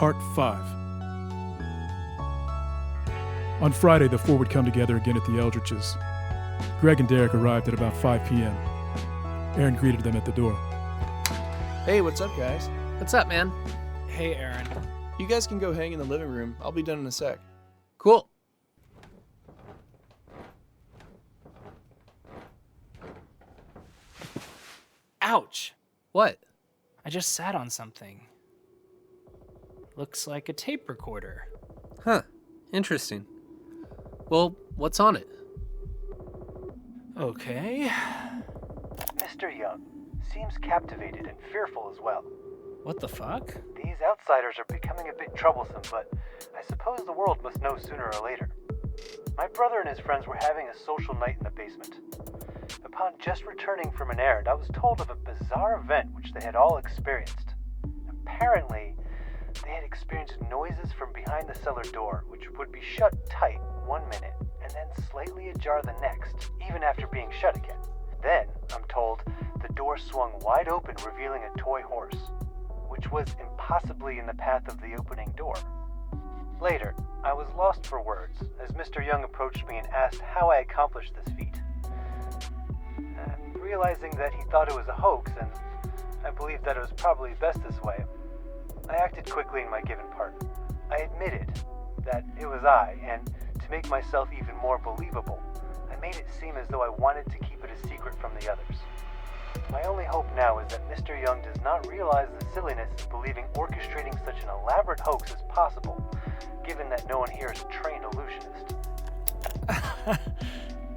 Part 5. On Friday, the four would come together again at the Eldritches. Greg and Derek arrived at about 5 p.m. Aaron greeted them at the door. Hey, what's up, guys? What's up, man? Hey, Aaron. You guys can go hang in the living room. I'll be done in a sec. Cool. Ouch! What? I just sat on something. Looks like a tape recorder. Huh. Interesting. Well, what's on it? Okay. Mr. Young seems captivated and fearful as well. What the fuck? These outsiders are becoming a bit troublesome, but I suppose the world must know sooner or later. My brother and his friends were having a social night in the basement. Upon just returning from an errand, I was told of a bizarre event which they had all experienced. Apparently, they had experienced noises from behind the cellar door, which would be shut tight 1 minute and then slightly ajar the next, even after being shut again. Then, I'm told, the door swung wide open, revealing a toy horse, which was impossibly in the path of the opening door. Later, I was lost for words as Mr. Young approached me and asked how I accomplished this feat. Realizing that he thought it was a hoax, and I believed that it was probably best this way, I acted quickly in my given part. I admitted that it was I, and to make myself even more believable, I made it seem as though I wanted to keep it a secret from the others. My only hope now is that Mr. Young does not realize the silliness of believing orchestrating such an elaborate hoax is possible, given that no one here is a trained illusionist.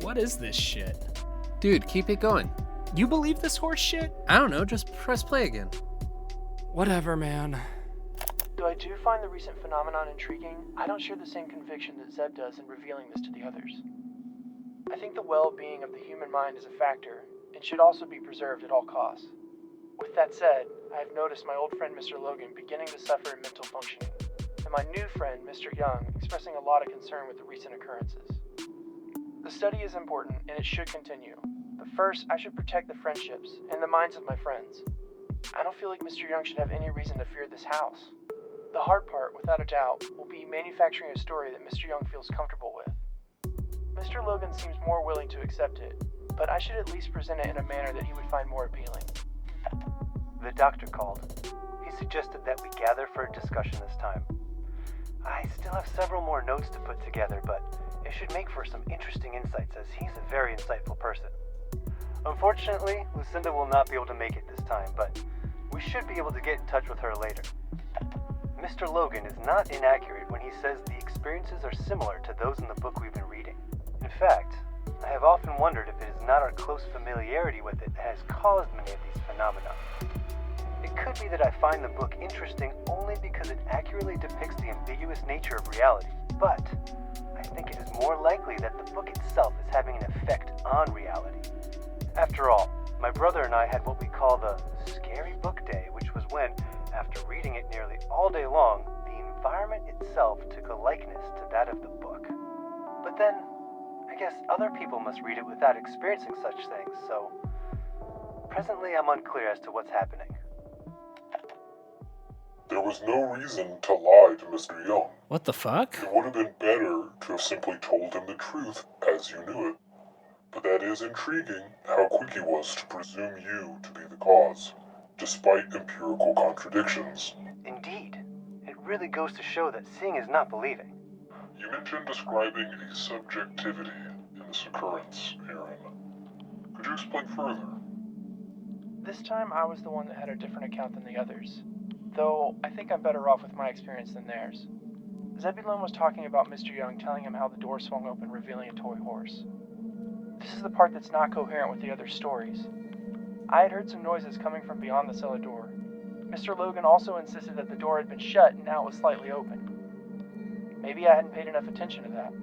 What is this shit? Dude, keep it going. You believe this horse shit? I don't know, just press play again. Whatever, man. Though I do find the recent phenomenon intriguing, I don't share the same conviction that Zeb does in revealing this to the others. I think the well-being of the human mind is a factor, and should also be preserved at all costs. With that said, I have noticed my old friend Mr. Logan beginning to suffer in mental functioning, and my new friend Mr. Young expressing a lot of concern with the recent occurrences. The study is important, and it should continue, but first I should protect the friendships and the minds of my friends. I don't feel like Mr. Young should have any reason to fear this house. The hard part, without a doubt, will be manufacturing a story that Mr. Young feels comfortable with. Mr. Logan seems more willing to accept it, but I should at least present it in a manner that he would find more appealing. The doctor called. He suggested that we gather for a discussion this time. I still have several more notes to put together, but it should make for some interesting insights as he's a very insightful person. Unfortunately, Lucinda will not be able to make it this time, but we should be able to get in touch with her later. Mr. Logan is not inaccurate when he says the experiences are similar to those in the book we've been reading. In fact, I have often wondered if it is not our close familiarity with it that has caused many of these phenomena. It could be that I find the book interesting only because it accurately depicts the ambiguous nature of reality, but I think it is more likely that the book itself is having an effect on reality. After all, my brother and I had what we call the scary book day, which was when, after reading it nearly all day long, the environment itself took a likeness to that of the book. But then, I guess other people must read it without experiencing such things, so presently I'm unclear as to what's happening. There was no reason to lie to Mr. Young. What the fuck? It would have been better to have simply told him the truth as you knew it. But that is intriguing how quick he was to presume you to be the cause, despite empirical contradictions. Indeed, it really goes to show that seeing is not believing. You mentioned describing a subjectivity in this occurrence, Aaron. Could you explain further? This time I was the one that had a different account than the others, though I think I'm better off with my experience than theirs. Zebulon was talking about Mr. Young telling him how the door swung open, revealing a toy horse. This is the part that's not coherent with the other stories. I had heard some noises coming from beyond the cellar door. Mr. Logan also insisted that the door had been shut and now it was slightly open. Maybe I hadn't paid enough attention to that.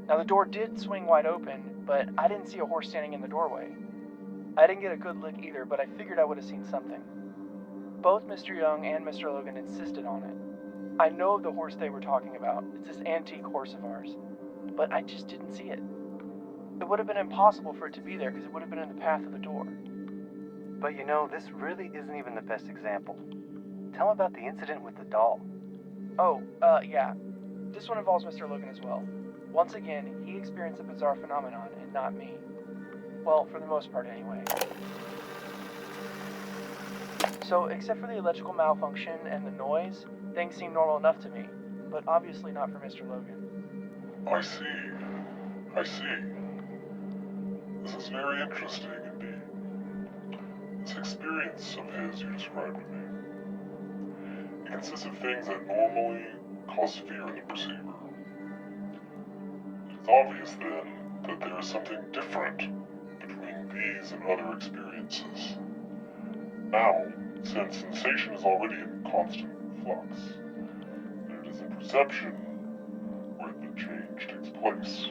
Now the door did swing wide open, but I didn't see a horse standing in the doorway. I didn't get a good look either, but I figured I would have seen something. Both Mr. Young and Mr. Logan insisted on it. I know the horse they were talking about. It's this antique horse of ours. But I just didn't see it. It would have been impossible for it to be there because it would have been in the path of the door. But you know, this really isn't even the best example. Tell him about the incident with the doll. Yeah. This one involves Mr. Logan as well. Once again, he experienced a bizarre phenomenon, and not me. Well, for the most part anyway. So, except for the electrical malfunction and the noise, things seem normal enough to me, but obviously not for Mr. Logan. I see. This is very interesting indeed. This experience of his you described to me. It consists of things that normally cause fear in the perceiver. It is obvious then that there is something different between these and other experiences. Now, since sensation is already in constant flux, then it is in perception where the change takes place.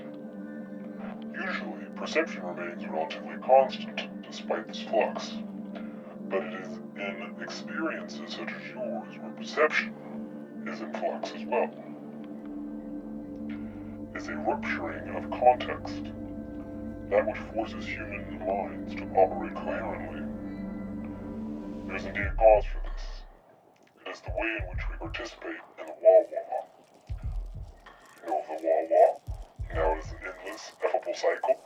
Usually, perception remains relatively constant despite this flux, but it is in experiences such as yours where perception is in flux as well. It's a rupturing of context, that which forces human minds to operate coherently. There is indeed a cause for this. It is the way in which we participate in the wah-wah. You know of the wah-wah? Now it is an endless, effable cycle.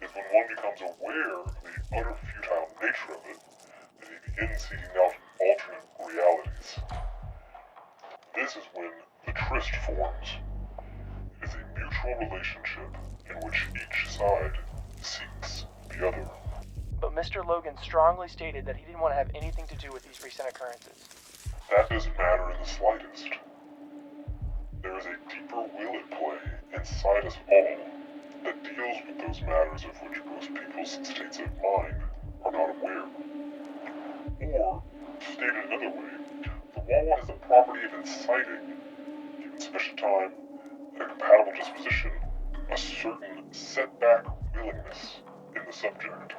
It is when one becomes aware of the utter futile nature of it that he begins seeking out alternate realities. This is when the tryst forms. It is a mutual relationship in which each side seeks the other. But Mr. Logan strongly stated that he didn't want to have anything to do with these recent occurrences. That doesn't matter in the slightest. There is a deeper will at play inside us all that deals with those matters of which most people's states of mind are not aware. Or, stated another way, the wah-wah has the property of inciting, given sufficient time and a compatible disposition, a certain setback willingness in the subject.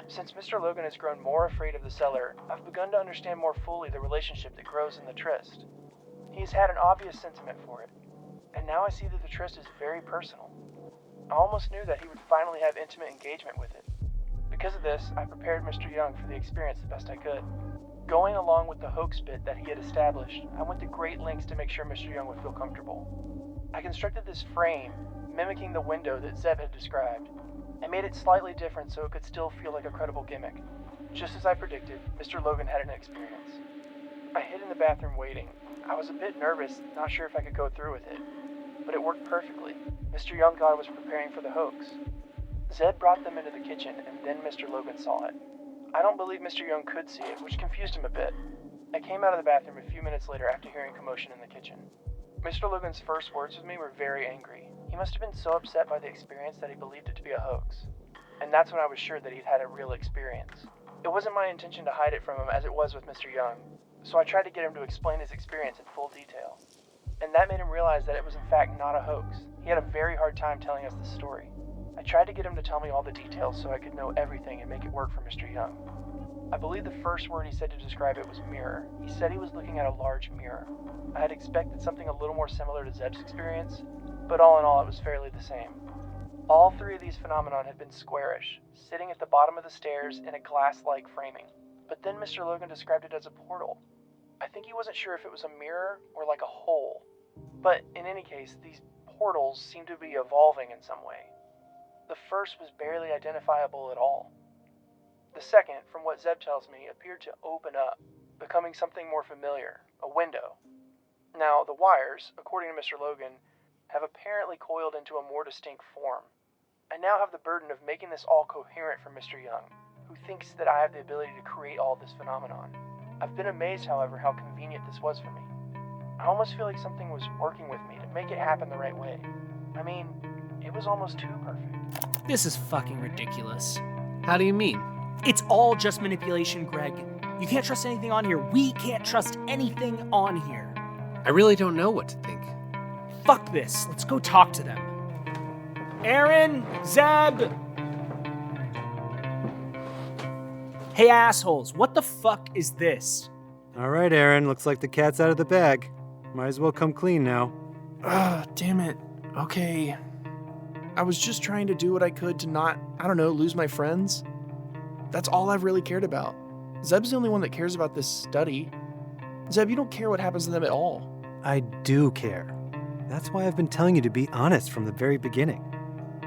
Since Mr. Logan has grown more afraid of the cellar, I've begun to understand more fully the relationship that grows in the tryst. He's had an obvious sentiment for it, and now I see that the tryst is very personal. I almost knew that he would finally have intimate engagement with it. Because of this, I prepared Mr. Young for the experience the best I could. Going along with the hoax bit that he had established, I went to great lengths to make sure Mr. Young would feel comfortable. I constructed this frame, mimicking the window that Zeb had described. I made it slightly different so it could still feel like a credible gimmick. Just as I predicted, Mr. Logan had an experience. I hid in the bathroom waiting. I was a bit nervous, not sure if I could go through with it. But it worked perfectly. Mr. Young thought I was preparing for the hoax. Zed brought them into the kitchen, and then Mr. Logan saw it. I don't believe Mr. Young could see it, which confused him a bit. I came out of the bathroom a few minutes later after hearing commotion in the kitchen. Mr. Logan's first words with me were very angry. He must have been so upset by the experience that he believed it to be a hoax. And that's when I was sure that he'd had a real experience. It wasn't my intention to hide it from him as it was with Mr. Young, so I tried to get him to explain his experience in full detail. And that made him realize that it was in fact not a hoax. He had a very hard time telling us the story. I tried to get him to tell me all the details so I could know everything and make it work for Mr. Young. I believe the first word he said to describe it was mirror. He said he was looking at a large mirror. I had expected something a little more similar to Zeb's experience, but all in all it was fairly the same. All three of these phenomena had been squarish, sitting at the bottom of the stairs in a glass-like framing. But then Mr. Logan described it as a portal. I think he wasn't sure if it was a mirror or like a hole. But in any case, these portals seemed to be evolving in some way. The first was barely identifiable at all. The second, from what Zeb tells me, appeared to open up, becoming something more familiar, a window. Now, the wires, according to Mr. Logan, have apparently coiled into a more distinct form. I now have the burden of making this all coherent for Mr. Young, who thinks that I have the ability to create all this phenomenon. I've been amazed, however, how convenient this was for me. I almost feel like something was working with me to make it happen the right way. I mean, it was almost too perfect. This is fucking ridiculous. How do you mean? It's all just manipulation, Greg. You can't trust anything on here. We can't trust anything on here. I really don't know what to think. Fuck this. Let's go talk to them. Aaron, Zeb. Hey, assholes, what the fuck is this? All right, Aaron, looks like the cat's out of the bag. Might as well come clean now. Damn it. Okay. I was just trying to do what I could to not, lose my friends. That's all I've really cared about. Zeb's the only one that cares about this study. Zeb, you don't care what happens to them at all. I do care. That's why I've been telling you to be honest from the very beginning.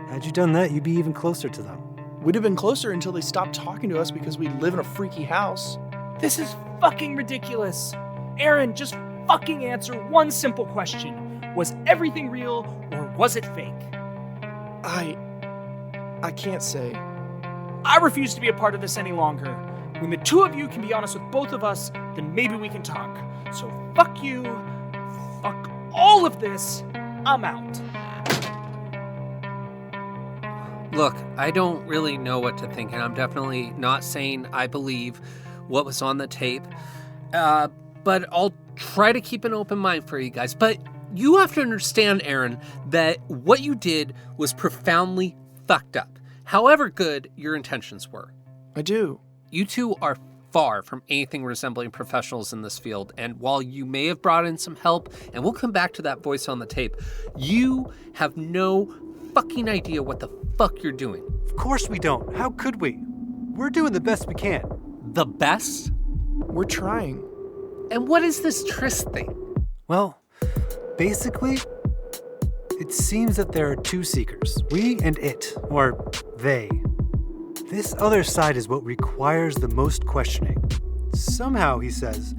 Had you done that, you'd be even closer to them. We'd have been closer until they stopped talking to us because we live in a freaky house. This is fucking ridiculous. Aaron, just fucking answer one simple question. Was everything real or was it fake? I can't say. I refuse to be a part of this any longer. When the two of you can be honest with both of us, then maybe we can talk. So fuck you, fuck all of this, I'm out. Look, I don't really know what to think, and I'm definitely not saying I believe what was on the tape. But I'll try to keep an open mind for you guys. But you have to understand, Aaron, that what you did was profoundly fucked up, however good your intentions were. I do. You two are far from anything resembling professionals in this field, and while you may have brought in some help, and we'll come back to that voice on the tape, you have no fucking idea what the fuck you're doing. Of course we don't. How could we? We're doing the best we can. The best? We're trying. And what is this tryst thing? Well, basically, it seems that there are two seekers, we and it, or they. This other side is what requires the most questioning. Somehow, he says,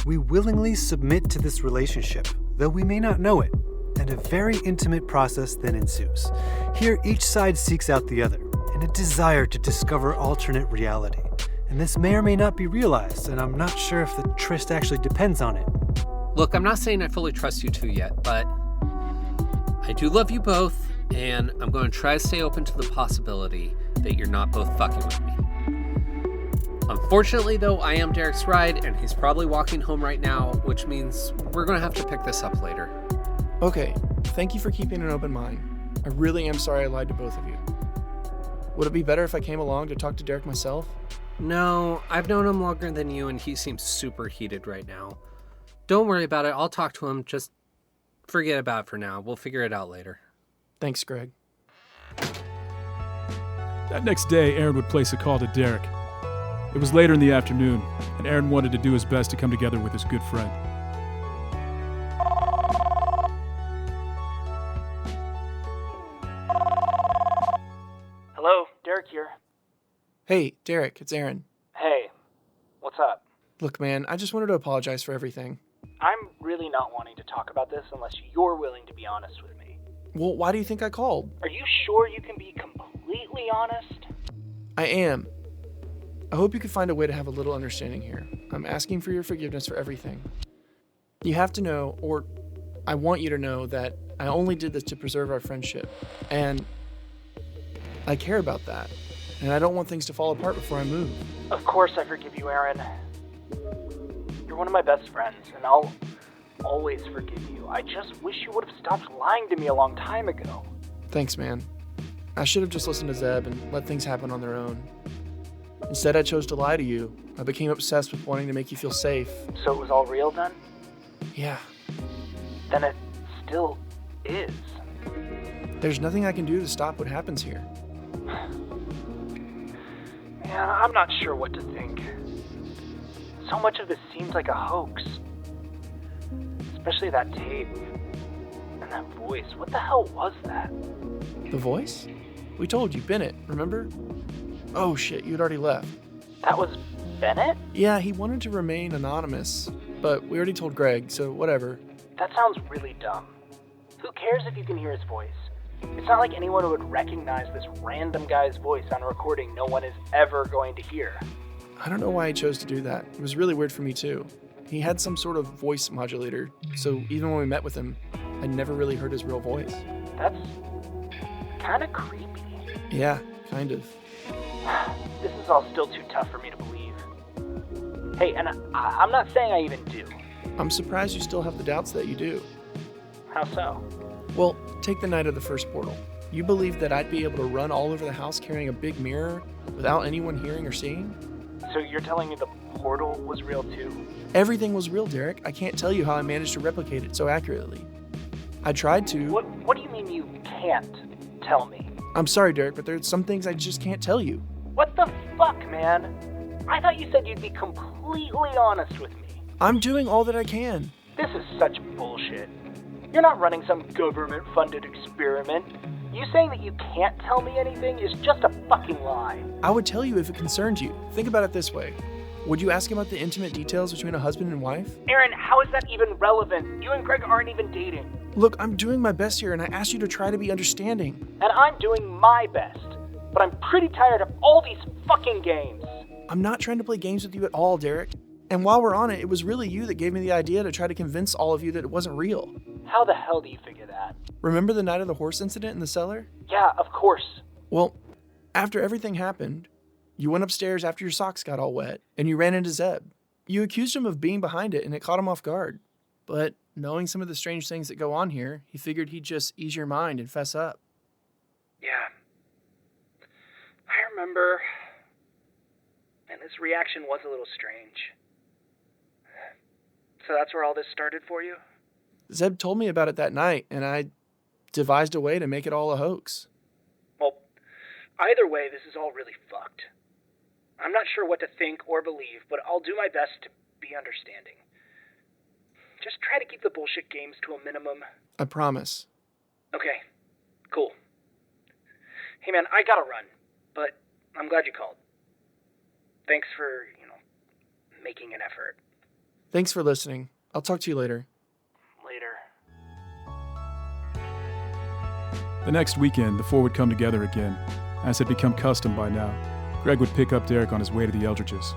we willingly submit to this relationship, though we may not know it, and a very intimate process then ensues. Here, each side seeks out the other, in a desire to discover alternate reality. And this may or may not be realized, and I'm not sure if the tryst actually depends on it. Look, I'm not saying I fully trust you two yet, but I do love you both, and I'm going to try to stay open to the possibility that you're not both fucking with me. Unfortunately, though, I am Derek's ride, and he's probably walking home right now, which means we're going to have to pick this up later. Okay, thank you for keeping an open mind. I really am sorry I lied to both of you. Would it be better if I came along to talk to Derek myself? No, I've known him longer than you, and he seems super heated right now. Don't worry about it. I'll talk to him. Just forget about it for now. We'll figure it out later. Thanks, Greg. That next day, Aaron would place a call to Derek. It was later in the afternoon, and Aaron wanted to do his best to come together with his good friend. Hello, Derek here. Hey, Derek, it's Aaron. Hey, what's up? Look, man, I just wanted to apologize for everything. I'm really not wanting to talk about this unless you're willing to be honest with me. Well, why do you think I called? Are you sure you can be completely honest? I am. I hope you can find a way to have a little understanding here. I'm asking for your forgiveness for everything. You have to know, or I want you to know, that I only did this to preserve our friendship. And I care about that. And I don't want things to fall apart before I move. Of course I forgive you, Aaron. You're one of my best friends, and I'll always forgive you. I just wish you would have stopped lying to me a long time ago. Thanks, man. I should have just listened to Zeb and let things happen on their own. Instead, I chose to lie to you. I became obsessed with wanting to make you feel safe. So it was all real then? Yeah. Then it still is. There's nothing I can do to stop what happens here. Yeah, I'm not sure what to think. So much of this seems like a hoax. Especially that tape. And that voice. What the hell was that? The voice? We told you, Bennett, remember? Oh shit, you'd already left. That was Bennett? Yeah, he wanted to remain anonymous, but we already told Greg, so whatever. That sounds really dumb. Who cares if you can hear his voice? It's not like anyone would recognize this random guy's voice on a recording no one is ever going to hear. I don't know why he chose to do that. It was really weird for me too. He had some sort of voice modulator, so even when we met with him, I never really heard his real voice. That's kind of creepy. Yeah, kind of. This is all still too tough for me to believe. Hey, and I'm not saying I even do. I'm surprised you still have the doubts that you do. How so? Well, take the night of the first portal. You believed that I'd be able to run all over the house carrying a big mirror without anyone hearing or seeing? So you're telling me the portal was real too? Everything was real, Derek. I can't tell you how I managed to replicate it so accurately. I tried to. What do you mean you can't tell me? I'm sorry, Derek, but there's some things I just can't tell you. What the fuck, man? I thought you said you'd be completely honest with me. I'm doing all that I can. This is such bullshit. You're not running some government-funded experiment. You saying that you can't tell me anything is just a fucking lie. I would tell you if it concerns you. Think about it this way. Would you ask about the intimate details between a husband and wife? Aaron, how is that even relevant? You and Greg aren't even dating. Look, I'm doing my best here, and I asked you to try to be understanding. And I'm doing my best. But I'm pretty tired of all these fucking games. I'm not trying to play games with you at all, Derek. And while we're on it, it was really you that gave me the idea to try to convince all of you that it wasn't real. How the hell do you figure that? Remember the night of the horse incident in the cellar? Yeah, of course. Well, after everything happened, you went upstairs after your socks got all wet, and you ran into Zeb. You accused him of being behind it, and it caught him off guard. But knowing some of the strange things that go on here, he figured he'd just ease your mind and fess up. Yeah. I remember. And his reaction was a little strange. So that's where all this started for you? Zeb told me about it that night, and I devised a way to make it all a hoax. Well, either way, this is all really fucked. I'm not sure what to think or believe, but I'll do my best to be understanding. Just try to keep the bullshit games to a minimum. I promise. Okay, cool. Hey man, I gotta run, but I'm glad you called. Thanks for, making an effort. Thanks for listening. I'll talk to you later. Later. The next weekend, the four would come together again. As had become custom by now, Greg would pick up Derek on his way to the Eldritches.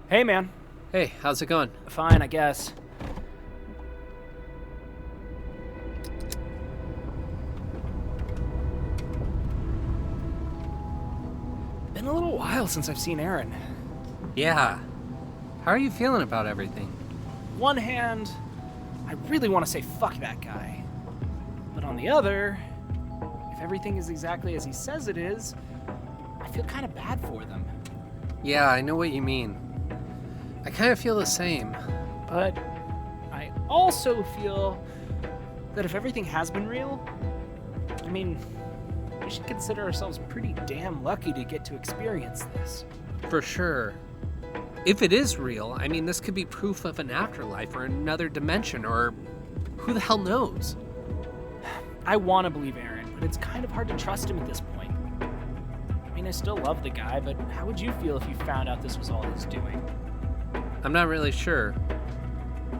Hey man. Hey, how's it going? Fine, I guess. Been a little while since I've seen Aaron. Yeah. How are you feeling about everything? One hand, I really want to say fuck that guy. But on the other, if everything is exactly as he says it is, I feel kind of bad for them. Yeah, I know what you mean. I kind of feel the same. But I also feel that if everything has been real, we should consider ourselves pretty damn lucky to get to experience this. For sure. If it is real, this could be proof of an afterlife or another dimension, or who the hell knows? I want to believe Aaron, but it's kind of hard to trust him at this point. I still love the guy, but how would you feel if you found out this was all his doing? I'm not really sure.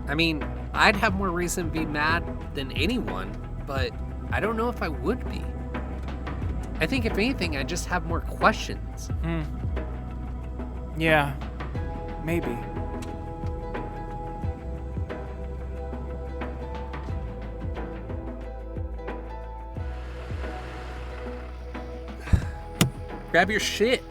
I'd have more reason to be mad than anyone, but I don't know if I would be. I think if anything, I just have more questions. Yeah, maybe. Grab your shit.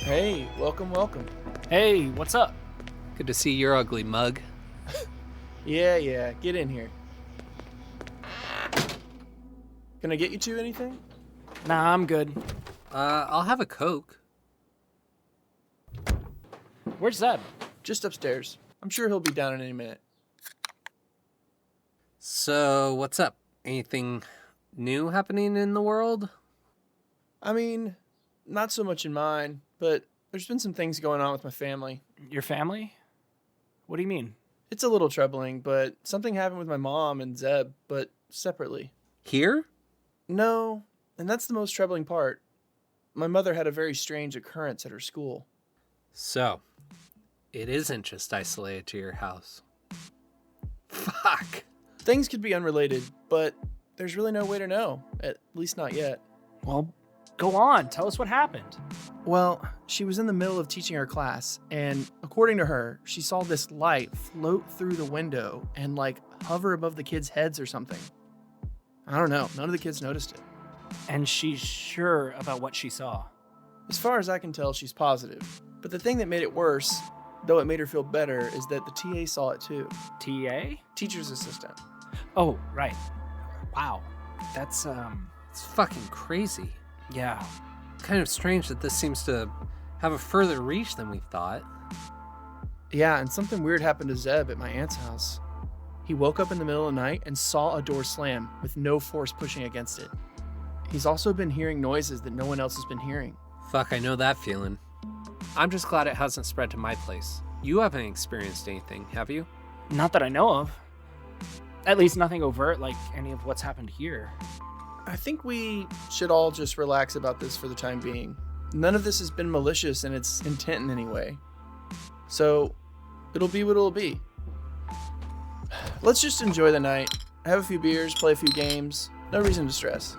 Hey, welcome. Hey, what's up? Good to see your ugly mug. Yeah, get in here. Can I get you two anything? Nah, I'm good. I'll have a Coke. Where's Zeb? Just upstairs. I'm sure he'll be down in any minute. So, what's up? Anything new happening in the world? Not so much in mine, but there's been some things going on with my family. Your family? What do you mean? It's a little troubling, but something happened with my mom and Zeb, but separately. Here? No, and that's the most troubling part. My mother had a very strange occurrence at her school. So, it isn't just isolated to your house. Fuck. Things could be unrelated, but there's really no way to know, at least not yet. Well, go on. Tell us what happened. Well, she was in the middle of teaching her class, and according to her, she saw this light float through the window and, hover above the kids' heads or something. I don't know. None of the kids noticed it. And she's sure about what she saw. As far as I can tell, she's positive. But the thing that made it worse, though it made her feel better, is that the TA saw it too. TA? Teacher's assistant. Oh, right. Wow. That's, It's fucking crazy. Yeah. Kind of strange that this seems to have a further reach than we thought. Yeah, and something weird happened to Zeb at my aunt's house. He woke up in the middle of the night and saw a door slam with no force pushing against it. He's also been hearing noises that no one else has been hearing. Fuck, I know that feeling. I'm just glad it hasn't spread to my place. You haven't experienced anything, have you? Not that I know of. At least nothing overt like any of what's happened here. I think we should all just relax about this for the time being. None of this has been malicious in its intent in any way. So, it'll be what it'll be. Let's just enjoy the night, have a few beers, play a few games. No reason to stress.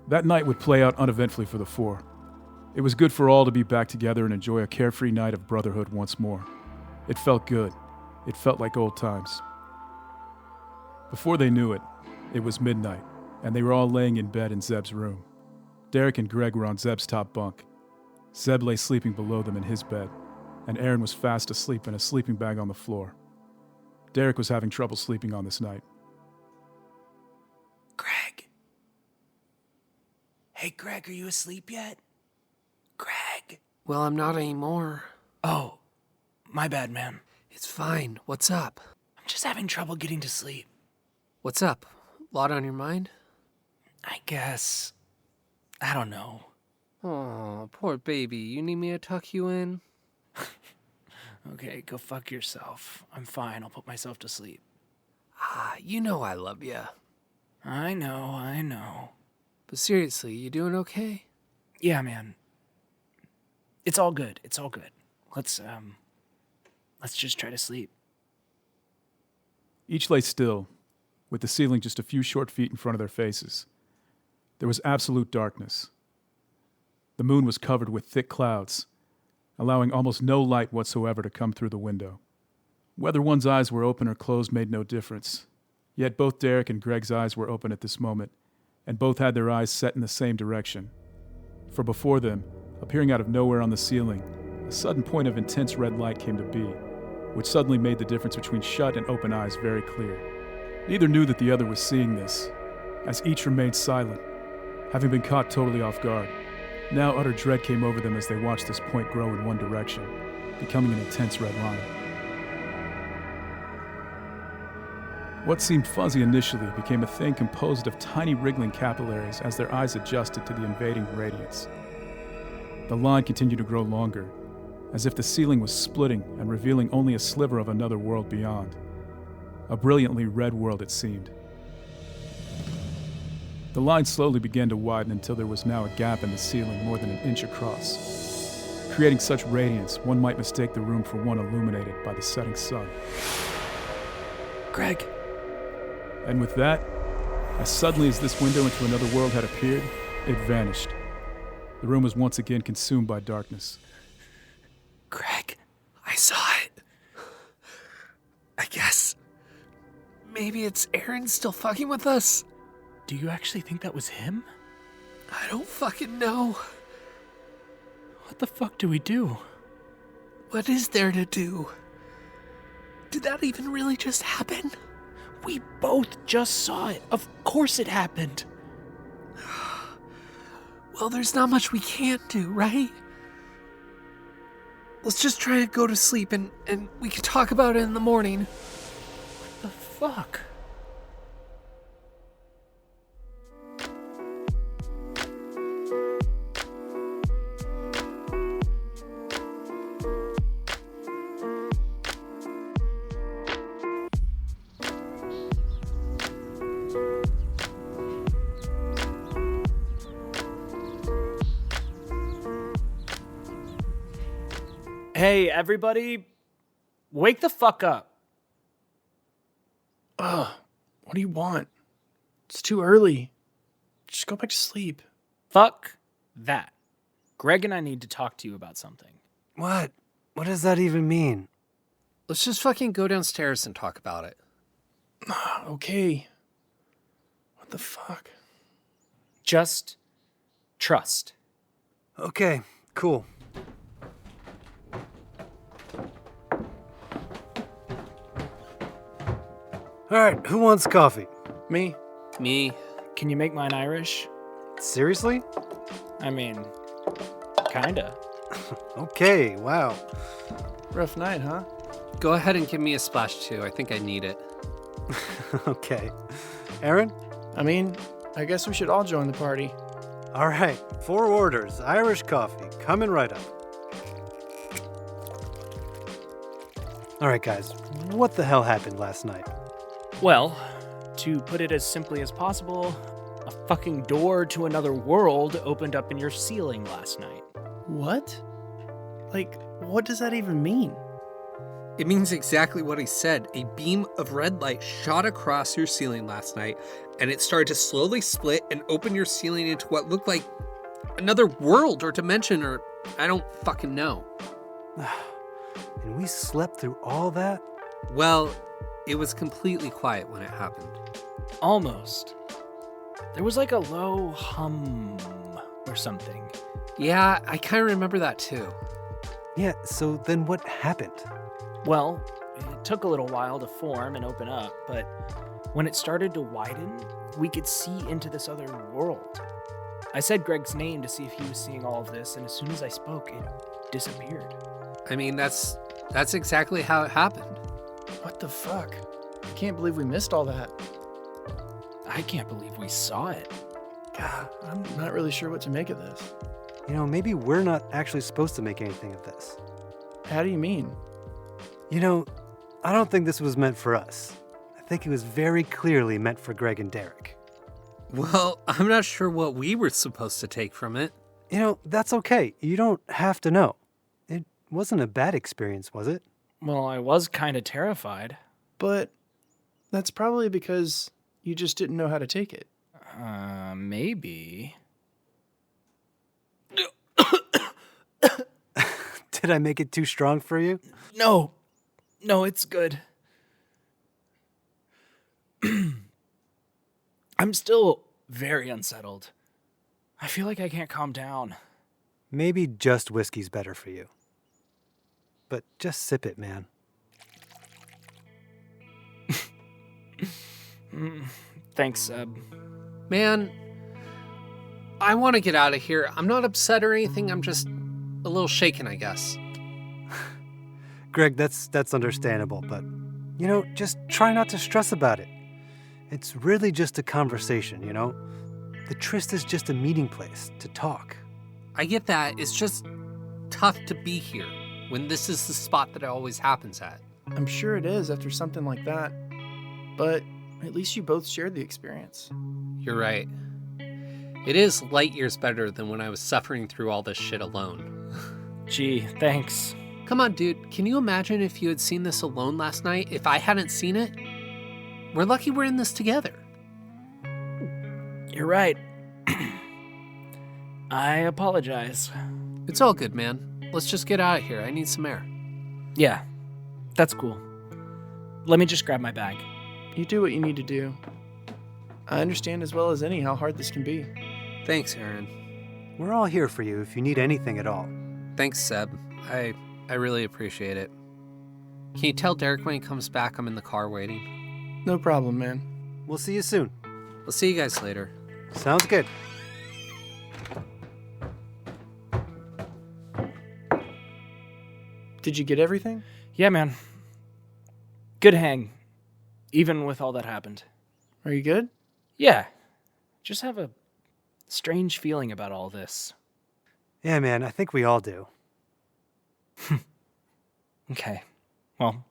That night would play out uneventfully for the four. It was good for all to be back together and enjoy a carefree night of brotherhood once more. It felt good. It felt like old times. Before they knew it, it was midnight, and they were all laying in bed in Zeb's room. Derek and Greg were on Zeb's top bunk. Zeb lay sleeping below them in his bed, and Aaron was fast asleep in a sleeping bag on the floor. Derek was having trouble sleeping on this night. Greg. Hey, Greg, are you asleep yet? Greg. Well, I'm not anymore. Oh, my bad, man. It's fine. What's up? I'm just having trouble getting to sleep. What's up? Lot on your mind? I guess. I don't know. Oh, poor baby. You need me to tuck you in? Okay, go fuck yourself. I'm fine. I'll put myself to sleep. You know I love you. I know. But seriously, you doing okay? Yeah, man. It's all good. Let's just try to sleep. Each lay still, with the ceiling just a few short feet in front of their faces. There was absolute darkness. The moon was covered with thick clouds, allowing almost no light whatsoever to come through the window. Whether one's eyes were open or closed made no difference, yet both Derek and Greg's eyes were open at this moment, and both had their eyes set in the same direction. For before them, appearing out of nowhere on the ceiling, a sudden point of intense red light came to be, which suddenly made the difference between shut and open eyes very clear. Neither knew that the other was seeing this, as each remained silent, having been caught totally off guard. Now utter dread came over them as they watched this point grow in one direction, becoming an intense red line. What seemed fuzzy initially became a thing composed of tiny wriggling capillaries as their eyes adjusted to the invading radiance. The line continued to grow longer, as if the ceiling was splitting and revealing only a sliver of another world beyond. A brilliantly red world it seemed. The line slowly began to widen until there was now a gap in the ceiling more than an inch across, creating such radiance one might mistake the room for one illuminated by the setting sun. Greg. And with that, as suddenly as this window into another world had appeared, it vanished. The room was once again consumed by darkness. Greg, I saw it. I guess. Maybe it's Aaron still fucking with us? Do you actually think that was him? I don't fucking know. What the fuck do we do? What is there to do? Did that even really just happen? We both just saw it. Of course it happened. Well, there's not much we can't do, right? Let's just try to go to sleep and we can talk about it in the morning. What the fuck? Hey, everybody, wake the fuck up. What do you want? It's too early. Just go back to sleep. Fuck that. Greg and I need to talk to you about something. What? What does that even mean? Let's just fucking go downstairs and talk about it. Okay. What the fuck? Just trust. Okay, cool. All right, who wants coffee? Me? Me. Can you make mine Irish? Seriously? I mean, kinda. Okay, wow. Rough night, huh? Go ahead and give me a splash too. I think I need it. Okay. Aaron? I mean, I guess we should all join the party. All right, 4 orders, Irish coffee, coming right up. All right, guys, what the hell happened last night? Well, to put it as simply as possible, a fucking door to another world opened up in your ceiling last night. What? Like, what does that even mean? It means exactly what he said. A beam of red light shot across your ceiling last night, and it started to slowly split and open your ceiling into what looked like another world or dimension, or I don't fucking know. And we slept through all that? Well, it was completely quiet when it happened. Almost. There was like a low hum or something. Yeah, I kind of remember that too. Yeah, so then what happened? Well, it took a little while to form and open up, but when it started to widen, we could see into this other world. I said Greg's name to see if he was seeing all of this, and as soon as I spoke, it disappeared. I mean, that's exactly how it happened. What the fuck? I can't believe we missed all that. I can't believe we saw it. God, I'm not really sure what to make of this. You know, maybe we're not actually supposed to make anything of this. How do you mean? You know, I don't think this was meant for us. I think it was very clearly meant for Greg and Derek. Well, I'm not sure what we were supposed to take from it. You know, that's okay. You don't have to know. It wasn't a bad experience, was it? Well, I was kind of terrified. But that's probably because you just didn't know how to take it. Maybe. Did I make it too strong for you? No, it's good. I'm still very unsettled. I feel like I can't calm down. Maybe just whiskey's better for you. But just sip it, man. Thanks, Seb. Man, I want to get out of here. I'm not upset or anything. I'm just a little shaken, I guess. Greg, that's understandable, but, you know, just try not to stress about it. It's really just a conversation, you know? The tryst is just a meeting place to talk. I get that. It's just tough to be here when this is the spot that it always happens at. I'm sure it is after something like that. But at least you both shared the experience. You're right. It is light years better than when I was suffering through all this shit alone. Gee, thanks. Come on, dude. Can you imagine if you had seen this alone last night? If I hadn't seen it? We're lucky we're in this together. You're right. I apologize. It's all good, man. Let's just get out of here. I need some air. Yeah, that's cool. Let me just grab my bag. You do what you need to do. I understand as well as any how hard this can be. Thanks, Aaron. We're all here for you if you need anything at all. Thanks, Seb. I really appreciate it. Can you tell Derek when he comes back I'm in the car waiting? No problem, man. We'll see you soon. We'll see you guys later. Sounds good. Did you get everything? Yeah, man. Good hang. Even with all that happened. Are you good? Yeah. Just have a strange feeling about all this. Yeah, man, I think we all do. Okay. Well,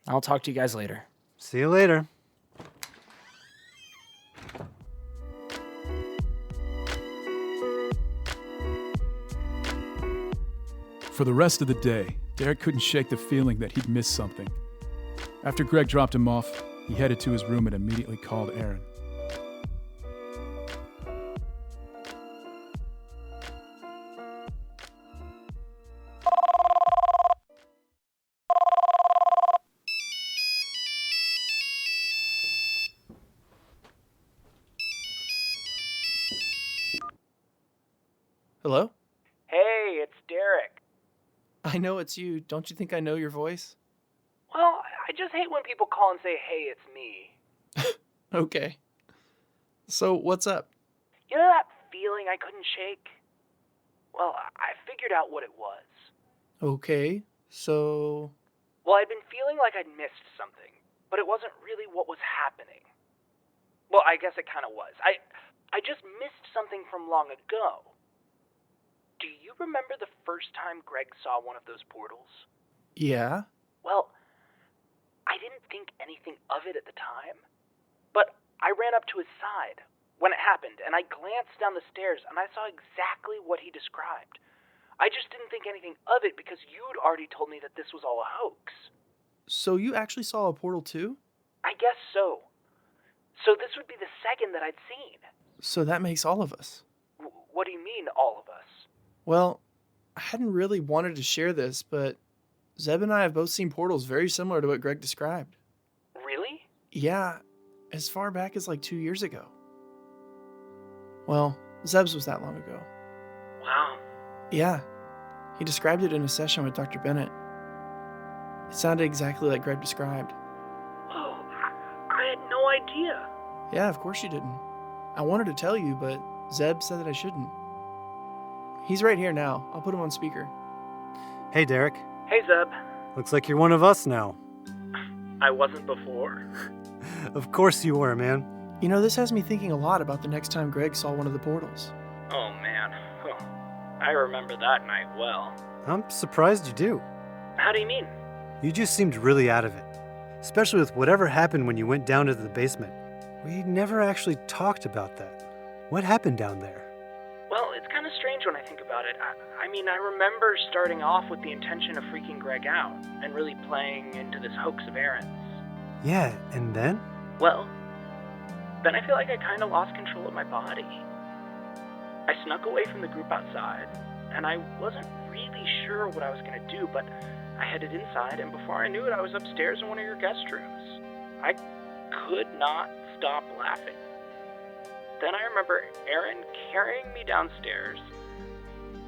I'll talk to you guys later. See you later. For the rest of the day, Derek couldn't shake the feeling that he'd missed something. After Greg dropped him off, he headed to his room and immediately called Aaron. Hello? Hey, it's Derek. I know it's you. Don't you think I know your voice? Well, I I just hate when people call and say, hey, it's me. Okay. So, what's up? You know that feeling I couldn't shake? Well, I figured out what it was. Okay, so... Well, I'd been feeling like I'd missed something, but it wasn't really what was happening. Well, I guess it kind of was. I just missed something from long ago. Do you remember the first time Greg saw one of those portals? Yeah? Well, I didn't think anything of it at the time, but I ran up to his side when it happened, and I glanced down the stairs, and I saw exactly what he described. I just didn't think anything of it because you'd already told me that this was all a hoax. So you actually saw a portal too? I guess so. So this would be the second that I'd seen. So that makes all of us. What do you mean, all of us? Well, I hadn't really wanted to share this, but Zeb and I have both seen portals very similar to what Greg described. Really? Yeah, as far back as like 2 years ago. Well, Zeb's was that long ago. Wow. Yeah, he described it in a session with Dr. Bennett. It sounded exactly like Greg described. Oh, I had no idea. Yeah, of course you didn't. I wanted to tell you, but Zeb said that I shouldn't. He's right here now. I'll put him on speaker. Hey, Derek. Hey, Zeb. Looks like you're one of us now. I wasn't before. Of course you were, man. You know, this has me thinking a lot about the next time Greg saw one of the portals. Oh, man. I remember that night well. I'm surprised you do. How do you mean? You just seemed really out of it. Especially with whatever happened when you went down to the basement. We never actually talked about that. What happened down there? Well, it's kind of strange when I think about it. I mean, I remember starting off with the intention of freaking Greg out and really playing into this hoax of Aaron's. Yeah, and then? Well, then I feel like I kind of lost control of my body. I snuck away from the group outside, and I wasn't really sure what I was going to do, but I headed inside, and before I knew it, I was upstairs in one of your guest rooms. I could not stop laughing. Then I remember Aaron carrying me downstairs,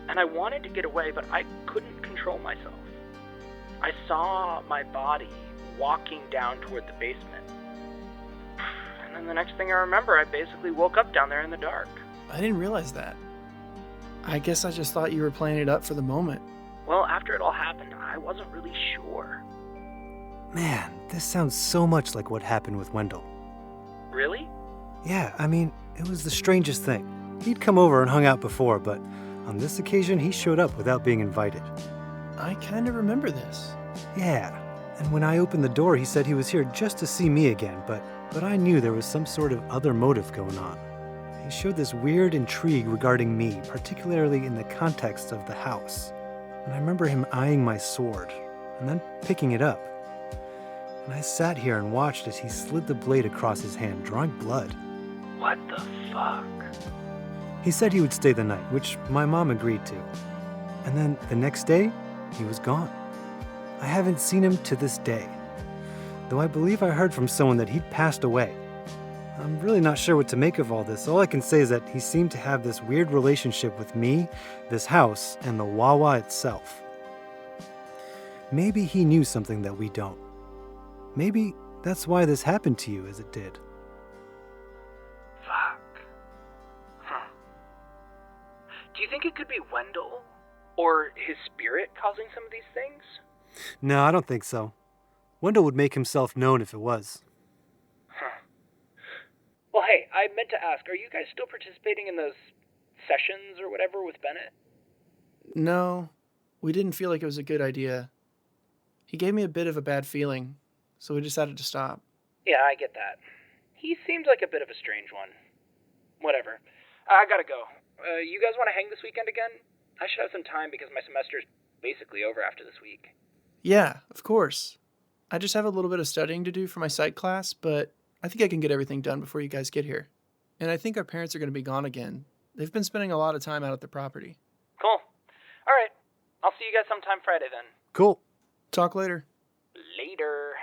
and I wanted to get away, but I couldn't control myself. I saw my body walking down toward the basement. And then the next thing I remember, I basically woke up down there in the dark. I didn't realize that. I guess I just thought you were playing it up for the moment. Well, after it all happened, I wasn't really sure. Man, this sounds so much like what happened with Wendell. Really? Yeah, I mean, it was the strangest thing. He'd come over and hung out before, but on this occasion, he showed up without being invited. I kind of remember this. Yeah, and when I opened the door, he said he was here just to see me again, but I knew there was some sort of other motive going on. He showed this weird intrigue regarding me, particularly in the context of the house. And I remember him eyeing my sword, and then picking it up. And I sat here and watched as he slid the blade across his hand, drawing blood. What the fuck? He said he would stay the night, which my mom agreed to. And then the next day, he was gone. I haven't seen him to this day, though I believe I heard from someone that he'd passed away. I'm really not sure what to make of all this. All I can say is that he seemed to have this weird relationship with me, this house, and the Wawa itself. Maybe he knew something that we don't. Maybe that's why this happened to you as it did. Fuck. Huh. Do you think it could be Wendell? Or his spirit causing some of these things? No, I don't think so. Wendell would make himself known if it was. Huh. Well, hey, I meant to ask, are you guys still participating in those sessions or whatever with Bennett? No, we didn't feel like it was a good idea. He gave me a bit of a bad feeling, so we decided to stop. Yeah, I get that. He seems like a bit of a strange one. Whatever. I gotta go. You guys want to hang this weekend again? I should have some time because my semester's basically over after this week. Yeah, of course. I just have a little bit of studying to do for my psych class, but I think I can get everything done before you guys get here. And I think our parents are going to be gone again. They've been spending a lot of time out at the property. Cool. All right. I'll see you guys sometime Friday then. Cool. Talk later. Later.